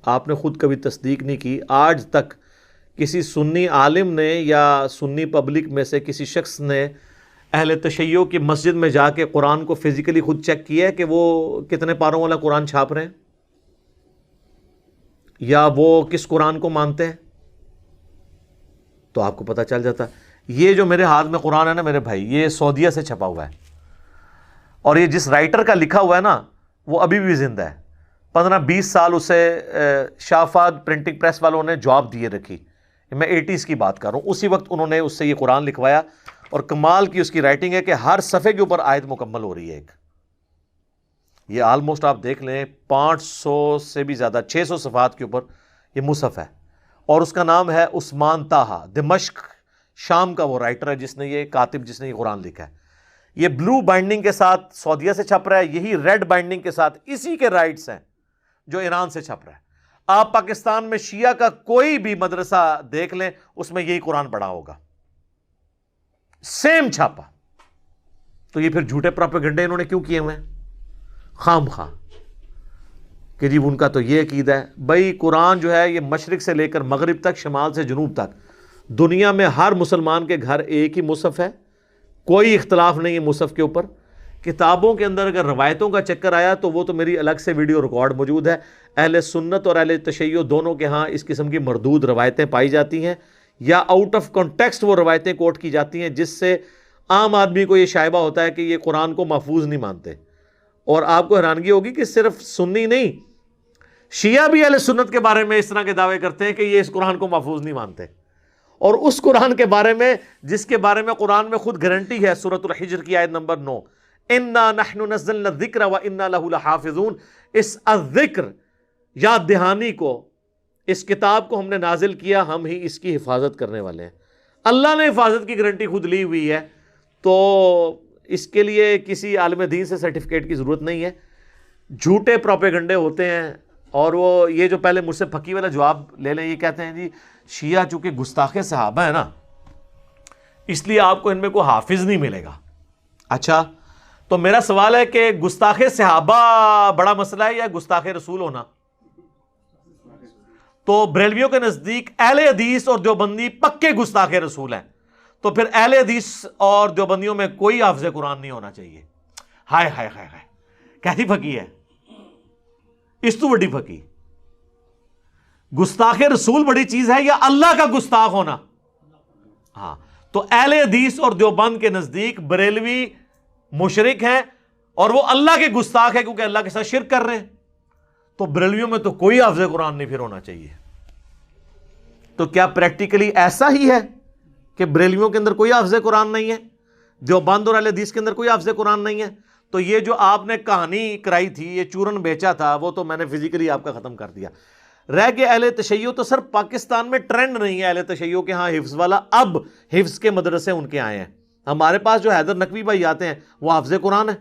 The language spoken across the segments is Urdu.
آپ نے خود کبھی تصدیق نہیں کی. آج تک کسی سنی عالم نے یا سنی پبلک میں سے کسی شخص نے اہل تشیع کی مسجد میں جا کے قرآن کو فزیکلی خود چیک کیا ہے کہ وہ کتنے پاروں والا قرآن چھاپ رہے ہیں یا وہ کس قرآن کو مانتے ہیں؟ تو آپ کو پتہ چل جاتا. یہ جو میرے ہاتھ میں قرآن ہے نا میرے بھائی، یہ سعودیہ سے چھپا ہوا ہے، اور یہ جس رائٹر کا لکھا ہوا ہے نا وہ ابھی بھی زندہ ہے. 15-20 سال اسے شافاد پرنٹنگ پریس والوں نے جاب دیے رکھی. میں 80s کی بات کر رہا ہوں. اسی وقت انہوں نے اس سے یہ قرآن لکھوایا، اور کمال کی اس کی رائٹنگ ہے کہ ہر صفحے کے اوپر آیت مکمل ہو رہی ہے ایک. یہ آلموسٹ آپ دیکھ لیں 500 سے بھی زیادہ، 600 صفحات کے اوپر یہ مصحف ہے، اور اس کا نام ہے عثمان طٰہٰ. دمشق شام کا وہ رائٹر ہے جس نے یہ کاتب جس نے یہ قرآن لکھا ہے. یہ بلو بائنڈنگ کے ساتھ سعودیہ سے چھپ رہا ہے، یہی ریڈ بائنڈنگ کے ساتھ اسی کے رائٹس ہیں جو ایران سے چھپ رہا ہے. آپ پاکستان میں شیعہ کا کوئی بھی مدرسہ دیکھ لیں، اس میں یہی قرآن پڑھا ہوگا، سیم چھاپا. تو یہ پھر جھوٹے پروپیگنڈے انہوں نے کیوں کیے ہوئے ہیں خام خواہ کہ جی ان کا تو یہ عقیدہ ہے. بھائی قرآن جو ہے یہ مشرق سے لے کر مغرب تک، شمال سے جنوب تک، دنیا میں ہر مسلمان کے گھر ایک ہی مصحف ہے، کوئی اختلاف نہیں ہے مصحف کے اوپر. کتابوں کے اندر اگر روایتوں کا چکر آیا تو وہ تو میری الگ سے ویڈیو ریکارڈ موجود ہے. اہل سنت اور اہل تشیع دونوں کے ہاں اس قسم کی مردود روایتیں پائی جاتی ہیں، یا آؤٹ آف کانٹیکسٹ وہ روایتیں کوٹ کی جاتی ہیں جس سے عام آدمی کو یہ شائبہ ہوتا ہے کہ یہ قرآن کو محفوظ نہیں مانتے. اور آپ کو حیرانگی ہوگی کہ صرف سنی نہیں، شیعہ بھی اہل سنت کے بارے میں اس طرح کے دعوے کرتے ہیں کہ یہ اس قرآن کو محفوظ نہیں مانتے. اور اس قرآن کے بارے میں جس کے بارے میں قرآن میں خود گارنٹی ہے، سورۃ الحجر کی آیت نمبر 9، اِنَّا نَحْنُ نَزَّلْنَا الذِّكْرَ وَإِنَّا لَهُ لَحَافِظُونَ. اس الذکر یاد دہانی کو، اس کتاب کو ہم نے نازل کیا، ہم ہی اس کی حفاظت کرنے والے ہیں. اللہ نے حفاظت کی گارنٹی خود لی ہوئی ہے، تو اس کے لیے کسی عالم دین سے سرٹیفکیٹ کی ضرورت نہیں ہے. جھوٹے پروپیگنڈے ہوتے ہیں. اور وہ یہ جو پہلے مجھ سے پھکی والا جواب لے لیں، یہ کہتے ہیں جی شیعہ چونکہ گستاخ صحابہ ہے نا اس لیے آپ کو ان میں کوئی حافظ نہیں ملے گا. اچھا، تو میرا سوال ہے کہ گستاخ صحابہ بڑا مسئلہ ہے یا گستاخ رسول ہونا؟ تو بریلویوں کے نزدیک اہل حدیث اور دیوبندی پکے گستاخ رسول ہیں، تو پھر اہل حدیث اور دیوبندیوں میں کوئی حافظ قرآن نہیں ہونا چاہیے. ہائے ہائے ہائے ہائے، کیسی پھکی ہے اس تو بڑی پھکی. گستاخ رسول بڑی چیز ہے یا اللہ کا گستاخ ہونا؟ ہاں، تو اہل حدیث اور دیوبند کے نزدیک بریلوی مشرک ہیں اور وہ اللہ کے گستاخ ہیں کیونکہ اللہ کے ساتھ شرک کر رہے ہیں. تو بریلویوں میں تو کوئی حافظ قرآن نہیں پھر ہونا چاہیے. تو کیا پریکٹیکلی ایسا ہی ہے کہ بریلویوں کے اندر کوئی حافظ قرآن نہیں ہے، دیوبند اور اہل حدیث کے اندر کوئی حافظ قرآن نہیں ہے؟ تو یہ جو آپ نے کہانی کرائی تھی، یہ چورن بیچا تھا، وہ تو میں نے فزیکلی آپ کا ختم کر دیا. رہ گئے اہل تشیع. تو سر پاکستان میں ٹرینڈ نہیں ہے اہل تشیع کے ہاں حفظ والا، اب حفظ کے مدرسے ان کے آئے ہیں. ہمارے پاس جو حیدر نقوی بھائی آتے ہیں وہ حافظ قرآن ہے،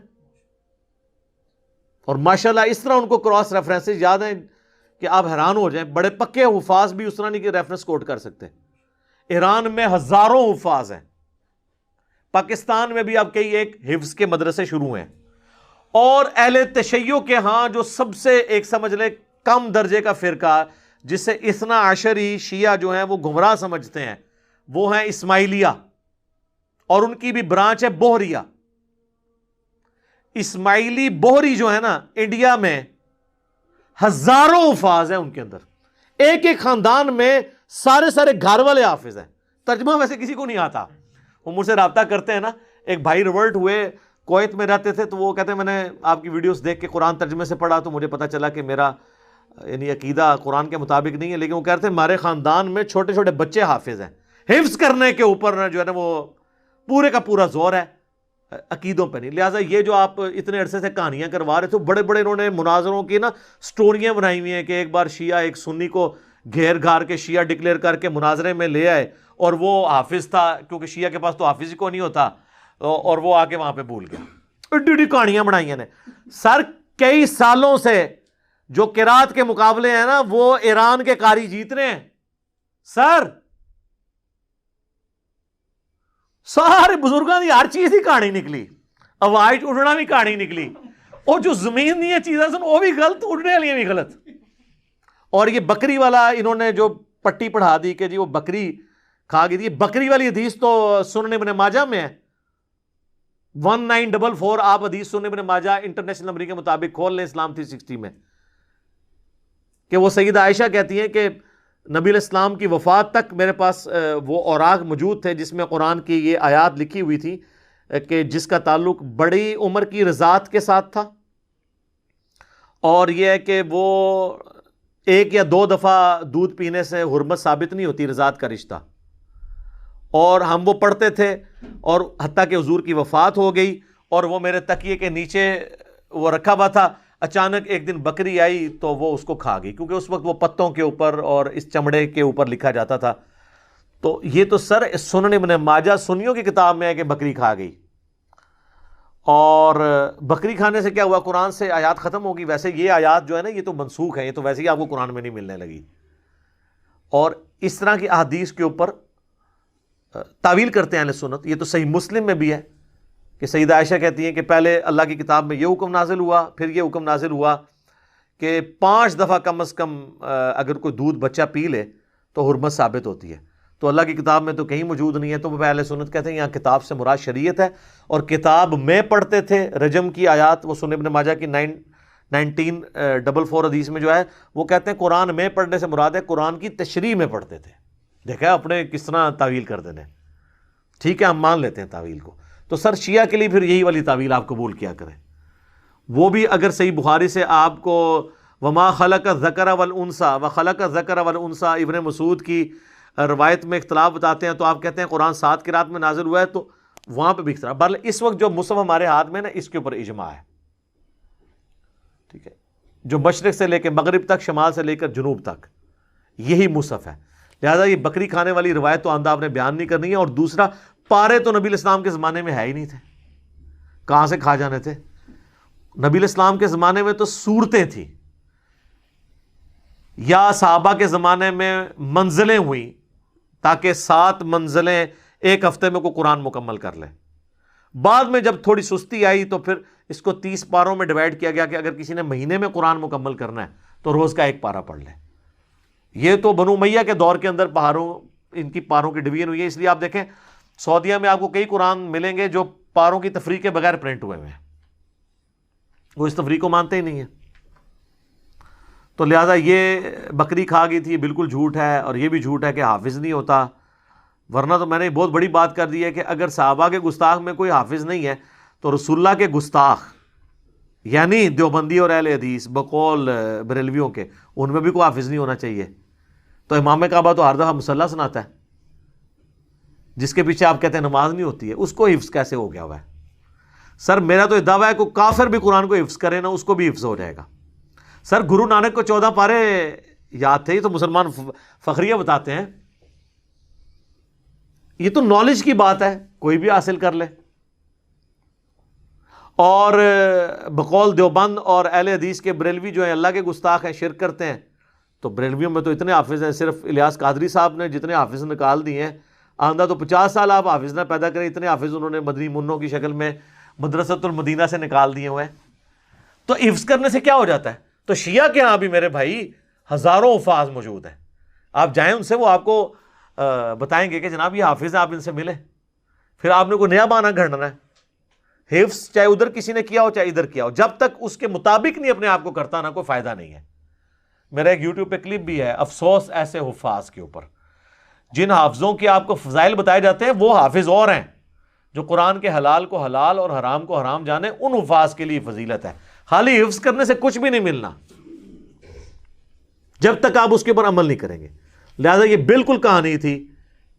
اور ماشاءاللہ اس طرح ان کو کراس ریفرنسز یاد ہیں کہ آپ حیران ہو جائیں. بڑے پکے حفاظ بھی اس طرح نہیں کہ ریفرنس کوٹ کر سکتے. ایران میں ہزاروں حفاظ ہیں، پاکستان میں بھی اب کئی ایک حفظ کے مدرسے شروع ہیں. اور اہل تشیع کے ہاں جو سب سے ایک سمجھ لے کم درجے کا فرقہ جسے اثنا عشری شیعہ جو ہیں وہ گمراہ سمجھتے ہیں، وہ ہیں اسماعیلیہ، اور ان کی بھی برانچ ہے بوہریہ. اسماعیلی بوہری جو ہے نا، انڈیا میں ہزاروں حفاظ ہیں ان کے اندر. ایک ایک خاندان میں سارے گھر والے حافظ ہیں. ترجمہ ویسے کسی کو نہیں آتا. وہ مجھ سے رابطہ کرتے ہیں نا، ایک بھائی ریورٹ ہوئے، کویت میں رہتے تھے، تو وہ کہتے ہیں میں نے آپ کی ویڈیوز دیکھ کے قرآن ترجمے سے پڑھا تو مجھے پتا چلا کہ میرا یعنی عقیدہ قرآن کے مطابق نہیں ہے، لیکن وہ کہتے ہیں ہمارے خاندان میں چھوٹے چھوٹے بچے حافظ ہیں. حفظ کرنے کے اوپر جو ہے نا وہ پورے کا پورا زور ہے، عقیدوں پہ نہیں. لہٰذا یہ جو آپ اتنے عرصے سے کہانیاں کروا رہے تھے، بڑے بڑے انہوں نے مناظروں کی نا سٹوریاں بنائی ہوئی ہیں کہ ایک بار شیعہ ایک سنی کو گھیر گھار کے شیعہ ڈکلیئر کر کے مناظرے میں لے آئے، اور وہ حافظ تھا کیونکہ شیعہ کے پاس تو حافظ ہی کو نہیں ہوتا، اور وہ آ کے وہاں پہ بھول گیا. ایڈی کہانیاں بنائی نے. سر کئی سالوں سے جو قرات کے مقابلے ہیں نا وہ ایران کے قاری جیت رہے ہیں. سر سارے بزرگوں کی ہر چیز ہی کہانی نکلی، آواز اڑنا بھی کہانی نکلی، اور جو زمین دیا چیزیں سن وہ بھی غلط، اڑنے والی بھی غلط. اور یہ بکری والا انہوں نے جو پٹی پڑھا دی کہ جی وہ بکری کھا گئی تھی، بکری والی حدیث تو سنن ابن ماجہ میں ہے 1944، آپ حدیث سنن ابن ماجہ انٹرنیشنل نمبر کے مطابق کھول لیں اسلام 360 میں، کہ وہ سیدہ عائشہ کہتی ہیں کہ نبی علیہ السلام کی وفات تک میرے پاس وہ اوراق موجود تھے جس میں قرآن کی یہ آیات لکھی ہوئی تھی کہ جس کا تعلق بڑی عمر کی رضاعت کے ساتھ تھا، اور یہ ہے کہ وہ 1 یا 2 دفعہ دودھ پینے سے حرمت ثابت نہیں ہوتی رضاعت کا رشتہ، اور ہم وہ پڑھتے تھے، اور حتیٰ کہ حضور کی وفات ہو گئی اور وہ میرے تکیے کے نیچے وہ رکھا ہوا تھا، اچانک ایک دن بکری آئی تو وہ اس کو کھا گئی، کیونکہ اس وقت وہ پتوں کے اوپر اور اس چمڑے کے اوپر لکھا جاتا تھا۔ تو یہ تو سر سنن ابن ماجہ سنیوں کی کتاب میں ہے کہ بکری کھا گئی، اور بکری کھانے سے کیا ہوا، قرآن سے آیات ختم ہوگی۔ ویسے یہ آیات جو ہے نا یہ تو منسوخ ہیں، یہ تو ویسے ہی آپ کو قرآن میں نہیں ملنے لگی، اور اس طرح کی احادیث کے اوپر تعویل کرتے ہیں اہل سنت۔ یہ تو صحیح مسلم میں بھی ہے کہ سیدہ عائشہ کہتی ہیں کہ پہلے اللہ کی کتاب میں یہ حکم نازل ہوا، پھر یہ حکم نازل ہوا کہ 5 دفعہ کم از کم اگر کوئی دودھ بچہ پی لے تو حرمت ثابت ہوتی ہے۔ تو اللہ کی کتاب میں تو کہیں موجود نہیں ہے، تو وہ اہل سنت کہتے ہیں یہاں کتاب سے مراد شریعت ہے، اور کتاب میں پڑھتے تھے رجم کی آیات، وہ سنن ابن ماجہ کی 1944 حدیث میں جو ہے وہ کہتے ہیں قرآن میں پڑھنے سے مراد ہے قرآن کی تشریح میں پڑھتے تھے۔ دیکھا اپنے کس طرح تعویل کر دینے، ٹھیک ہے ہم مان لیتے ہیں تعویل کو۔ تو سر شیعہ کے لیے پھر یہی والی تعویل آپ قبول کیا کریں، وہ بھی اگر صحیح بخاری سے آپ کو وما خلق الذکر والانثى وخلق الذکر والانثى ابن مسعود کی روایت میں اختلاف بتاتے ہیں، تو آپ کہتے ہیں قرآن 7 قرات میں نازل ہوا ہے، تو وہاں پہ بھی اختلاف۔ بہرحال اس وقت جو مصحف ہمارے ہاتھ میں نا اس کے اوپر اجماع ہے، ٹھیک ہے، جو مشرق سے لے کے مغرب تک، شمال سے لے کر جنوب تک یہی مصحف ہے۔ لہٰذا یہ بکری کھانے والی روایت تو آندہ آپ نے بیان نہیں کرنی ہے، اور دوسرا پارے تو نبی الاسلام کے زمانے میں ہے ہی نہیں تھے، کہاں سے کھا جانے تھے؟ نبی الاسلام کے زمانے میں تو صورتیں تھیں، یا صحابہ کے زمانے میں منزلیں ہوئیں تاکہ 7 منزلیں ایک ہفتے میں کوئی قرآن مکمل کر لے۔ بعد میں جب تھوڑی سستی آئی تو پھر اس کو 30 پاروں میں ڈیوائڈ کیا گیا کہ اگر کسی نے مہینے میں قرآن مکمل کرنا ہے تو روز کا 1 پارہ پڑھ لے۔ یہ تو بنو امیہ کے دور کے اندر پہاڑوں ان کی پاروں کی ڈویژن ہوئی ہے، اس لیے آپ دیکھیں سعودیہ میں آپ کو کئی قرآن ملیں گے جو پاروں کی تفریق کے بغیر پرنٹ ہوئے ہیں، وہ اس تفریق کو مانتے ہی نہیں ہیں۔ تو لہٰذا یہ بکری کھا گئی تھی بالکل جھوٹ ہے، اور یہ بھی جھوٹ ہے کہ حافظ نہیں ہوتا، ورنہ تو میں نے بہت بڑی بات کر دی ہے کہ اگر صحابہ کے گستاخ میں کوئی حافظ نہیں ہے تو رسول اللہ کے گستاخ یعنی دیوبندی اور اہل حدیث بقول بریلویوں کے ان میں بھی کوئی حافظ نہیں ہونا چاہیے۔ تو امام کعبہ تو ہر دفعہ مصلی سناتا ہے، جس کے پیچھے آپ کہتے ہیں نماز نہیں ہوتی ہے، اس کو حفظ کیسے ہو گیا ہوا ہے؟ سر میرا تو یہ دعویٰ ہے کہ کافر بھی قرآن کو حفظ کرے نا اس کو بھی حفظ ہو جائے گا۔ سر گرو نانک کو 14 پارے یاد تھے، یہ تو مسلمان فخریہ بتاتے ہیں، یہ تو نالج کی بات ہے، کوئی بھی حاصل کر لے۔ اور بقول دیوبند اور اہل حدیث کے بریلوی جو ہیں اللہ کے گستاخ ہیں، شرک کرتے ہیں، تو بریلویوں میں تو اتنے حافظ ہیں، صرف الیاس قادری صاحب نے جتنے حافظ نکال دیے ہیں، آندہ تو 50 سال آپ حافظ نہ پیدا کریں، اتنے حافظ انہوں نے مدنی منوں کی شکل میں مدرسۃ المدینہ سے نکال دیے ہوئے ہیں۔ تو حفظ کرنے سے کیا ہو جاتا ہے؟ تو شیعہ کے ہاں بھی میرے بھائی ہزاروں حفاظ موجود ہیں، آپ جائیں ان سے، وہ آپ کو بتائیں گے کہ جناب یہ حافظ ہیں، آپ ان سے ملیں۔ پھر آپ نے کوئی نیا بہانہ گھڑنا ہے، حفظ چاہے ادھر کسی نے کیا ہو چاہے ادھر کیا ہو، جب تک اس کے مطابق نہیں اپنے آپ کو کرتا نا کوئی فائدہ نہیں ہے۔ میرا ایک یوٹیوب پہ کلپ بھی ہے، افسوس ایسے حفاظ کے اوپر، جن حافظوں کے آپ کو فضائل بتائے جاتے ہیں وہ حافظ اور ہیں جو قرآن کے حلال کو حلال اور حرام کو حرام جانے، ان حفاظ کے لیے فضیلت ہے۔ خالی حفظ کرنے سے کچھ بھی نہیں ملنا جب تک آپ اس کے اوپر عمل نہیں کریں گے۔ لہذا یہ بالکل کہانی تھی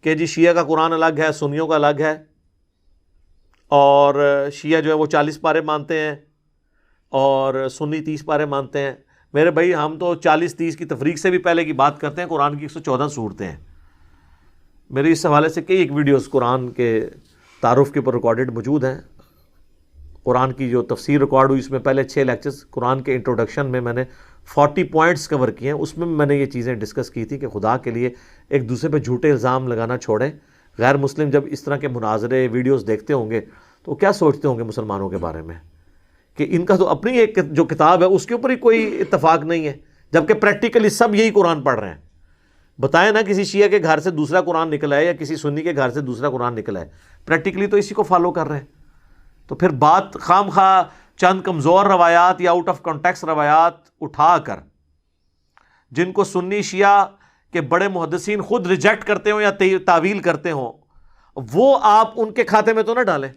کہ جی شیعہ کا قرآن الگ ہے، سنیوں کا الگ ہے، اور شیعہ جو ہے وہ 40 پارے مانتے ہیں اور سنی 30 پارے مانتے ہیں۔ میرے بھائی ہم تو 40-30 کی تفریق سے بھی پہلے کی بات کرتے ہیں، قرآن کی 114 صورتیں ہیں۔ میری اس حوالے سے کئی ایک ویڈیوز قرآن کے تعارف کے اوپر ریکارڈڈ موجود ہیں۔ قرآن کی جو تفسیر ریکارڈ ہوئی اس میں پہلے 6 لیکچرز قرآن کے انٹروڈکشن میں نے 40 پوائنٹس کور کیے ہیں، اس میں نے یہ چیزیں ڈسکس کی تھی کہ خدا کے لیے ایک دوسرے پہ جھوٹے الزام لگانا چھوڑیں۔ غیر مسلم جب اس طرح کے مناظرے ویڈیوز دیکھتے ہوں گے تو کیا سوچتے ہوں گے مسلمانوں کے بارے میں کہ ان کا تو اپنی ایک جو کتاب ہے اس کے اوپر ہی کوئی اتفاق نہیں ہے جبکہ پریکٹیکلی سب یہی قرآن پڑھ رہے ہیں. بتائیں نا کسی شیعہ کے گھر سے دوسرا قرآن نکلا ہے یا کسی سنی کے گھر سے دوسرا قرآن نکلا ہے, پریکٹیکلی تو اسی کو فالو کر رہے ہیں. تو پھر بات خام خواہ چند کمزور روایات یا آؤٹ آف کانٹیکس روایات اٹھا کر, جن کو سنی شیعہ کے بڑے محدثین خود ریجیکٹ کرتے ہوں یا تعویل کرتے ہوں, وہ آپ ان کے کھاتے میں تو نہ ڈالیں.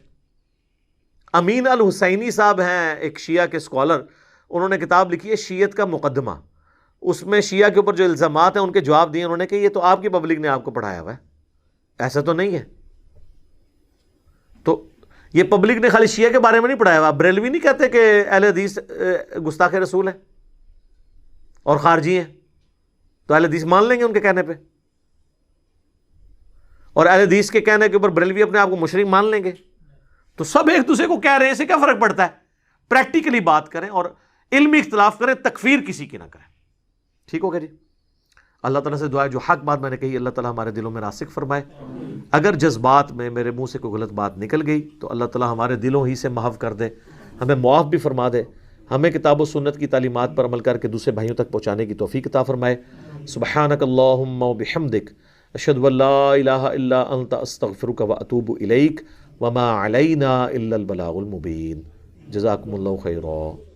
امین الحسینی صاحب ہیں ایک شیعہ کے اسکالر, انہوں نے کتاب لکھی ہے شیعت کا مقدمہ. اس میں شیعہ کے اوپر جو الزامات ہیں ان کے جواب دیے انہوں نے کہ یہ تو آپ کی پبلک نے آپ کو پڑھایا ہوا ہے, ایسا تو نہیں ہے. تو یہ پبلک نے خالی شیعہ کے بارے میں نہیں پڑھایا ہوا. بریلوی نہیں کہتے کہ اہل حدیث گستاخ رسول ہیں اور خارجی ہیں, تو اہل حدیث مان لیں گے ان کے کہنے پہ, اور اہل حدیث کے کہنے کے اوپر بریلوی اپنے آپ کو مشرک مان لیں گے. تو سب ایک دوسرے کو کہہ رہے ہیں, اسے کیا فرق پڑتا ہے؟ پریکٹیکلی بات کریں اور علمی اختلاف کریں, تکفیر کسی کی نہ کریں. ٹھیک ہو گیا جی. اللہ تعالیٰ سے دعا ہے جو حق بات میں نے کہی اللہ تعالیٰ ہمارے دلوں میں راسخ فرمائے. اگر جذبات میں میرے منہ سے کوئی غلط بات نکل گئی تو اللہ تعالیٰ ہمارے دلوں ہی سے محو کر دے, ہمیں معاف بھی فرما دے, ہمیں کتاب و سنت کی تعلیمات پر عمل کر کے دوسرے بھائیوں تک پہنچانے کی توفیق عطا فرمائے. سبحانک اللہم و بحمدک اشہد ان لا الہ الا انت استغفرک و اتوب الیک وما علینا الا البلاغ المبین. جزاکم اللہ خیرا.